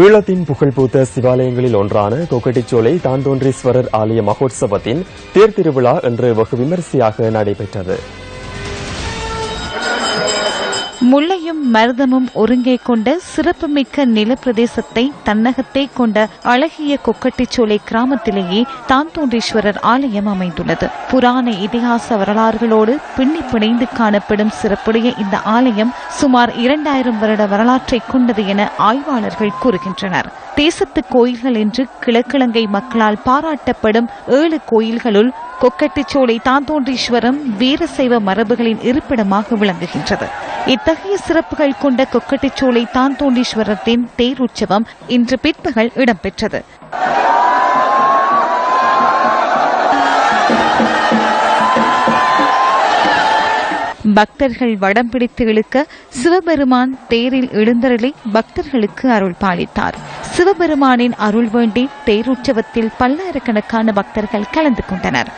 ஈழத்தின் புகழ்பூத்த சிவாலயங்களில் ஒன்றான கொக்கட்டிச்சோலை தாந்தோன்றீஸ்வரர் ஆலய மகோத்சவத்தின் தேர் திருவிழா இன்று வெகு விமரிசையாக நடைபெற்றது. முல்லையும் மருதமும் ஒருங்கே கொண்ட சிறப்புமிக்க நிலப்பிரதேசத்தை தன்னகத்தை கொண்ட அழகிய கொக்கட்டிச்சோலை கிராமத்திலேயே தாந்தோன்றீஸ்வரர் ஆலயம் அமைந்துள்ளது. புராண இதிகாச வரலாறுகளோடு பின்னி பிணைந்து காணப்படும் சிறப்புடைய இந்த ஆலயம் சுமார் 2000 வருட வரலாற்றை கொண்டது என ஆய்வாளர்கள் கூறுகின்றனர். தேசத்து கோயில்கள் என்று கிழக்கிழங்கை மக்களால் பாராட்டப்படும் 7 கோயில்களுள் கொக்கட்டிச்சோலை தாந்தோன்றீஸ்வரம் வீரசைவ மரபுகளின் இருப்பிடமாக விளங்குகின்றது. இத்தகைய சிறப்புகள் கொண்ட கொக்கட்டிச்சோலை தாந்தோன்றீஸ்வரத்தின் தேர் உற்சவம் இன்று பிற்பகல் இடம்பெற்றது. பக்தர்கள் வடம் பிடித்து இழுக்க சிவபெருமான் தேரில் எழுந்தருளி பக்தர்களுக்கு அருள் பாலித்தார். சிவபெருமானின் அருள் வேண்டி தேருற்சவத்தில் பல்லாயிரக்கணக்கான பக்தர்கள் கலந்து கொண்டனர்.